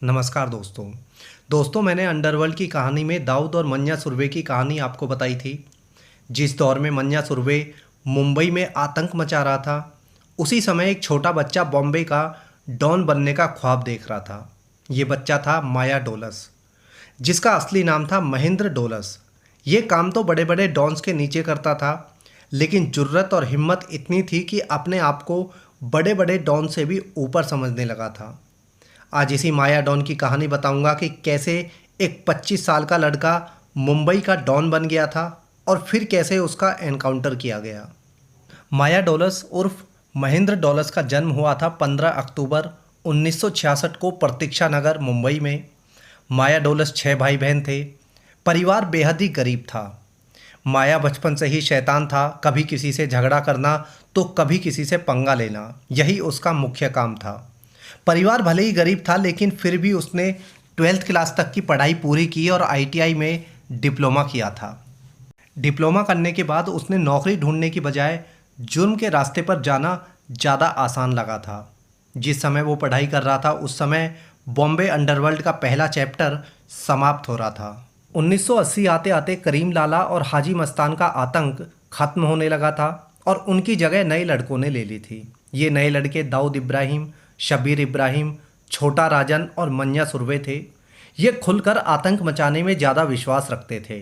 नमस्कार दोस्तों मैंने अंडरवर्ल्ड की कहानी में दाऊद और मन्या सुरवे की कहानी आपको बताई थी। जिस दौर में मन्या सुरवे मुंबई में आतंक मचा रहा था, उसी समय एक छोटा बच्चा बॉम्बे का डॉन बनने का ख्वाब देख रहा था। ये बच्चा था माया डोलस, जिसका असली नाम था महेंद्र डोलस। ये काम तो बड़े बड़े डॉन्स के नीचे करता था, लेकिन जुर्रत और हिम्मत इतनी थी कि अपने आप को बड़े बड़े डॉन से भी ऊपर समझने लगा था। आज इसी माया डॉन की कहानी बताऊंगा कि कैसे एक 25 साल का लड़का मुंबई का डॉन बन गया था और फिर कैसे उसका एनकाउंटर किया गया। माया डोलस उर्फ महेंद्र डोलस का जन्म हुआ था 15 अक्टूबर 1966 को प्रतीक्षा नगर मुंबई में। माया डोलस 6 भाई बहन थे। परिवार बेहद ही गरीब था। माया बचपन से ही शैतान था। कभी किसी से झगड़ा करना तो कभी किसी से पंगा लेना, यही उसका मुख्य काम था। परिवार भले ही गरीब था, लेकिन फिर भी उसने 12th क्लास तक की पढ़ाई पूरी की और ITI में डिप्लोमा किया था। डिप्लोमा करने के बाद उसने नौकरी ढूंढने की बजाय जुर्म के रास्ते पर जाना ज़्यादा आसान लगा था। जिस समय वो पढ़ाई कर रहा था, उस समय बॉम्बे अंडरवर्ल्ड का पहला चैप्टर समाप्त हो रहा था। 1980 आते आते करीम लाला और हाजी मस्तान का आतंक खत्म होने लगा था और उनकी जगह नए लड़कों ने ले ली थी। ये नए लड़के दाऊद इब्राहिम, शब्बीर इब्राहिम, छोटा राजन और मन्या सुरवे थे। ये खुलकर आतंक मचाने में ज़्यादा विश्वास रखते थे।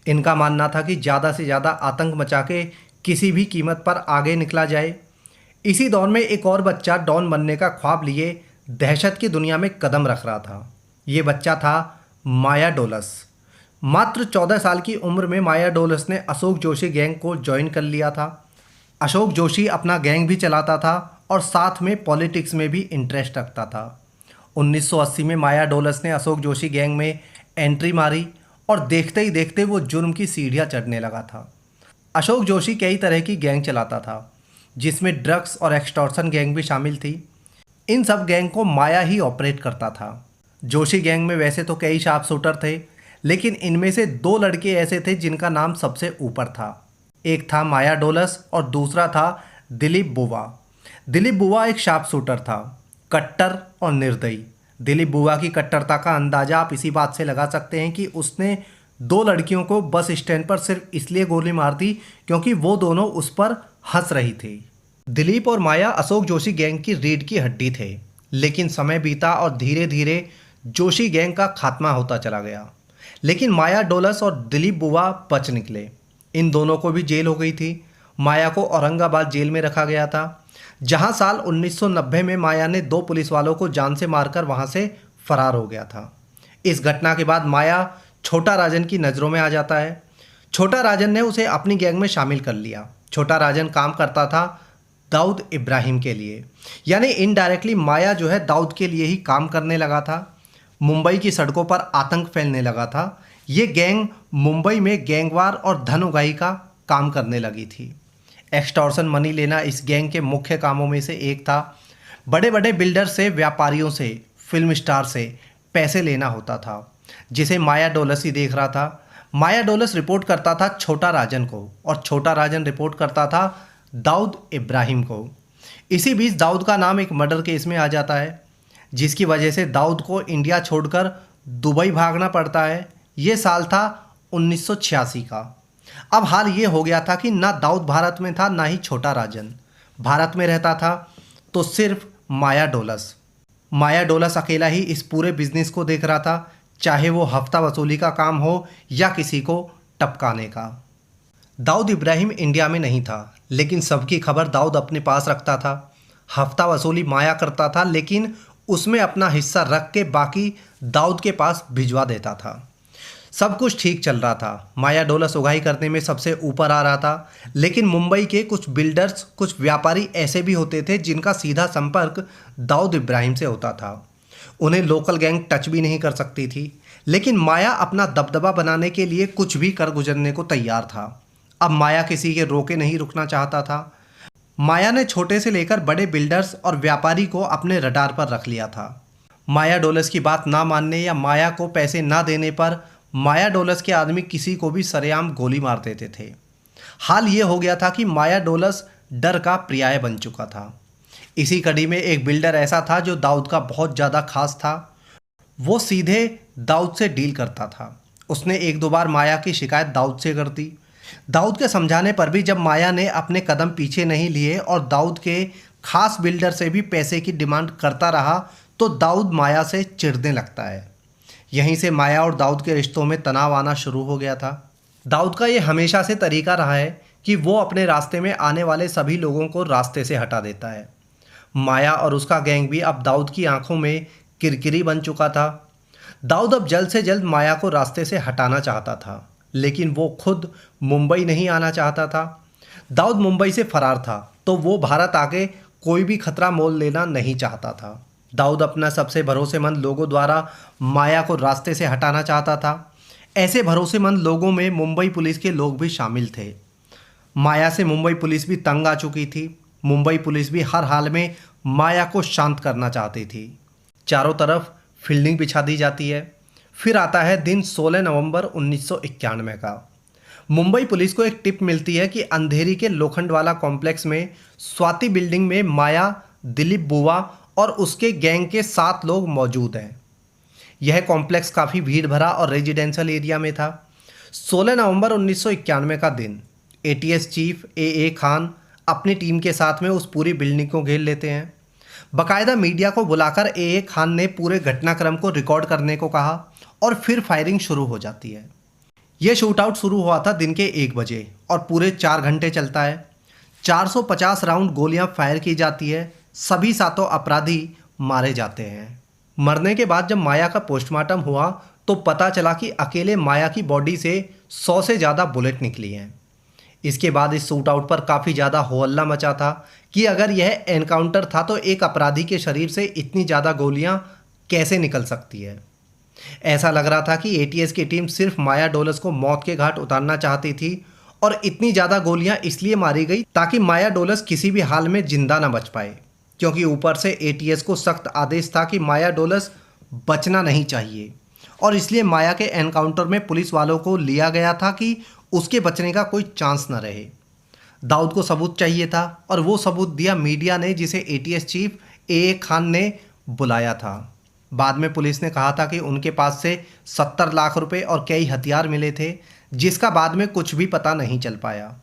इनका मानना था कि ज़्यादा से ज़्यादा आतंक मचा के किसी भी कीमत पर आगे निकला जाए। इसी दौर में एक और बच्चा डॉन बनने का ख्वाब लिए दहशत की दुनिया में कदम रख रहा था। ये बच्चा था माया डोलस। मात्र 14 साल की उम्र में माया डोलस ने अशोक जोशी गैंग को ज्वाइन कर लिया था। अशोक जोशी अपना गैंग भी चलाता था और साथ में पॉलिटिक्स में भी इंटरेस्ट रखता था। 1980 में माया डोलस ने अशोक जोशी गैंग में एंट्री मारी और देखते ही देखते वो जुर्म की सीढ़ियाँ चढ़ने लगा था। अशोक जोशी कई तरह की गैंग चलाता था, जिसमें ड्रग्स और एक्सटॉर्शन गैंग भी शामिल थी। इन सब गैंग को माया ही ऑपरेट करता था। जोशी गैंग में वैसे तो कई शार्प शूटर थे, लेकिन इनमें से 2 लड़के ऐसे थे जिनका नाम सबसे ऊपर था। एक था माया डोलस और दूसरा था दिलीप बुवा। दिलीप बुवा एक शार्प शूटर था, कट्टर और निर्दयी। दिलीप बुवा की कट्टरता का अंदाज़ा आप इसी बात से लगा सकते हैं कि उसने 2 लड़कियों को बस स्टैंड पर सिर्फ इसलिए गोली मार दी क्योंकि वो दोनों उस पर हंस रही थी। दिलीप और माया अशोक जोशी गैंग की रीढ़ की हड्डी थे, लेकिन समय बीता और धीरे धीरे जोशी गैंग का खात्मा होता चला गया। लेकिन माया डोलस और दिलीप बुवा बच निकले। इन दोनों को भी जेल हो गई थी। माया को औरंगाबाद जेल में रखा गया था, जहां साल 1990 में माया ने 2 पुलिस वालों को जान से मारकर वहां से फरार हो गया था। इस घटना के बाद माया छोटा राजन की नज़रों में आ जाता है। छोटा राजन ने उसे अपनी गैंग में शामिल कर लिया। छोटा राजन काम करता था दाऊद इब्राहिम के लिए, यानी इनडायरेक्टली माया जो है दाऊद के लिए ही काम करने लगा था। मुंबई की सड़कों पर आतंक फैलने लगा था। ये गैंग मुंबई में गैंगवार और धन उगाही का काम करने लगी थी। एक्सटॉर्शन मनी लेना इस गैंग के मुख्य कामों में से एक था। बड़े बड़े बिल्डर से, व्यापारियों से, फिल्म स्टार से पैसे लेना होता था, जिसे माया डोलस ही देख रहा था। माया डोलस रिपोर्ट करता था छोटा राजन को और छोटा राजन रिपोर्ट करता था दाऊद इब्राहिम को। इसी बीच दाऊद का नाम एक मर्डर केस में आ जाता है, जिसकी वजह से दाऊद को इंडिया छोड़कर दुबई भागना पड़ता है। ये साल था 1986 का। अब हाल ये हो गया था कि ना दाऊद भारत में था, ना ही छोटा राजन भारत में रहता था, तो सिर्फ माया डोलस। माया डोलस अकेला ही इस पूरे बिजनेस को देख रहा था, चाहे वो हफ्ता वसूली का काम हो या किसी को टपकाने का। दाऊद इब्राहिम इंडिया में नहीं था, लेकिन सबकी खबर दाऊद अपने पास रखता था। हफ्ता वसूली माया करता था, लेकिन उसमें अपना हिस्सा रख के बाकी दाऊद के पास भिजवा देता था। सब कुछ ठीक चल रहा था। माया डोलस उगाही करने में सबसे ऊपर आ रहा था, लेकिन मुंबई के कुछ बिल्डर्स, कुछ व्यापारी ऐसे भी होते थे जिनका सीधा संपर्क दाऊद इब्राहिम से होता था। उन्हें लोकल गैंग टच भी नहीं कर सकती थी, लेकिन माया अपना दबदबा बनाने के लिए कुछ भी कर गुजरने को तैयार था। अब माया किसी के रोके नहीं रुकना चाहता था। माया ने छोटे से लेकर बड़े बिल्डर्स और व्यापारी को अपने रडार पर रख लिया था। माया डोलस की बात ना मानने या माया को पैसे ना देने पर माया डोलस के आदमी किसी को भी सरेआम गोली मार देते थे। हाल ये हो गया था कि माया डोलस डर का पर्याय बन चुका था। इसी कड़ी में एक बिल्डर ऐसा था जो दाऊद का बहुत ज़्यादा खास था। वो सीधे दाऊद से डील करता था। उसने एक दो बार माया की शिकायत दाऊद से कर दी। दाऊद के समझाने पर भी जब माया ने अपने कदम पीछे नहीं लिए और दाऊद के खास बिल्डर से भी पैसे की डिमांड करता रहा तो दाऊद माया से चिढ़ने लगता है। यहीं से माया और दाऊद के रिश्तों में तनाव आना शुरू हो गया था। दाऊद का ये हमेशा से तरीका रहा है कि वो अपने रास्ते में आने वाले सभी लोगों को रास्ते से हटा देता है। माया और उसका गैंग भी अब दाऊद की आंखों में किरकिरी बन चुका था। दाऊद अब जल्द से जल्द माया को रास्ते से हटाना चाहता था, लेकिन वो खुद मुंबई नहीं आना चाहता था। दाऊद मुंबई से फरार था तो वो भारत आके कोई भी खतरा मोल लेना नहीं चाहता था। दाऊद अपना सबसे भरोसेमंद लोगों द्वारा माया को रास्ते से हटाना चाहता था। ऐसे भरोसेमंद लोगों में मुंबई पुलिस के लोग भी शामिल थे। माया से मुंबई पुलिस भी तंग आ चुकी थी। मुंबई पुलिस भी हर हाल में माया को शांत करना चाहती थी। चारों तरफ फील्डिंग बिछा दी जाती है। फिर आता है दिन 16 नवंबर 1991 का। मुंबई पुलिस को एक टिप मिलती है कि अंधेरी के लोखंडवाला कॉम्प्लेक्स में स्वाति बिल्डिंग में माया, दिलीप बुआ और उसके गैंग के 7 लोग मौजूद हैं। यह कॉम्प्लेक्स काफ़ी भीड़ भरा और रेजिडेंशियल एरिया में था। 16 नवंबर 1991 का दिन एटीएस चीफ ए खान अपनी टीम के साथ में उस पूरी बिल्डिंग को घेर लेते हैं। बाकायदा मीडिया को बुलाकर ए खान ने पूरे घटनाक्रम को रिकॉर्ड करने को कहा और फिर फायरिंग शुरू हो जाती है। यह शूट आउट शुरू हुआ था दिन के 1 बजे और पूरे 4 घंटे चलता है। 450 राउंड गोलियां फायर की जाती है। सभी 7 अपराधी मारे जाते हैं। मरने के बाद जब माया का पोस्टमार्टम हुआ तो पता चला कि अकेले माया की बॉडी से 100 से ज़्यादा बुलेट निकली हैं। इसके बाद इस शूट आउट पर काफ़ी ज़्यादा हो हल्ला मचा था कि अगर यह एनकाउंटर था तो एक अपराधी के शरीर से इतनी ज़्यादा गोलियां कैसे निकल सकती है। ऐसा लग रहा था कि एटीएस की टीम सिर्फ माया डोलस को मौत के घाट उतारना चाहती थी और इतनी ज़्यादा गोलियां इसलिए मारी गई ताकि माया डोलस किसी भी हाल में जिंदा न बच पाए, क्योंकि ऊपर से एटीएस को सख्त आदेश था कि माया डोलस बचना नहीं चाहिए और इसलिए माया के एनकाउंटर में पुलिस वालों को लिया गया था कि उसके बचने का कोई चांस न रहे। दाऊद को सबूत चाहिए था और वो सबूत दिया मीडिया ने, जिसे एटीएस चीफ ए खान ने बुलाया था। बाद में पुलिस ने कहा था कि उनके पास से 70 लाख रुपए और कई हथियार मिले थे, जिसका बाद में कुछ भी पता नहीं चल पाया।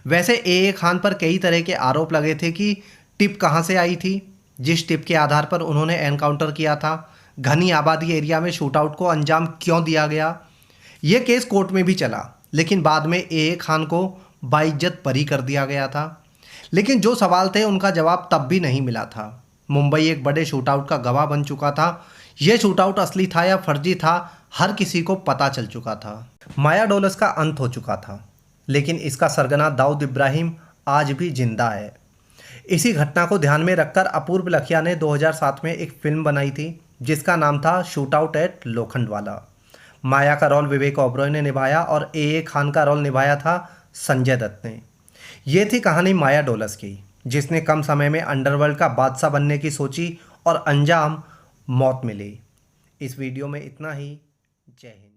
वैसे ए खान पर कई तरह के आरोप लगे थे कि टिप कहाँ से आई थी, जिस टिप के आधार पर उन्होंने एनकाउंटर किया था, घनी आबादी एरिया में शूटआउट को अंजाम क्यों दिया गया। ये केस कोर्ट में भी चला, लेकिन बाद में ए खान को बाइज्जत बरी कर दिया गया था। लेकिन जो सवाल थे उनका जवाब तब भी नहीं मिला था। मुंबई एक बड़े शूटआउट का गवाह बन चुका था। यह शूटआउट असली था या फर्जी था, हर किसी को पता चल चुका था। माया डोलस का अंत हो चुका था, लेकिन इसका सरगना दाऊद इब्राहिम आज भी जिंदा है। इसी घटना को ध्यान में रखकर अपूर्व लखिया ने 2007 में एक फिल्म बनाई थी जिसका नाम था शूट आउट एट लोखंडवाला। माया का रोल विवेक ओबरॉय ने निभाया और ए खान का रोल निभाया था संजय दत्त ने। ये थी कहानी माया डोलस की, जिसने कम समय में अंडरवर्ल्ड का बादशाह बनने की सोची और अंजाम मौत मिली। इस वीडियो में इतना ही। जय हिंद।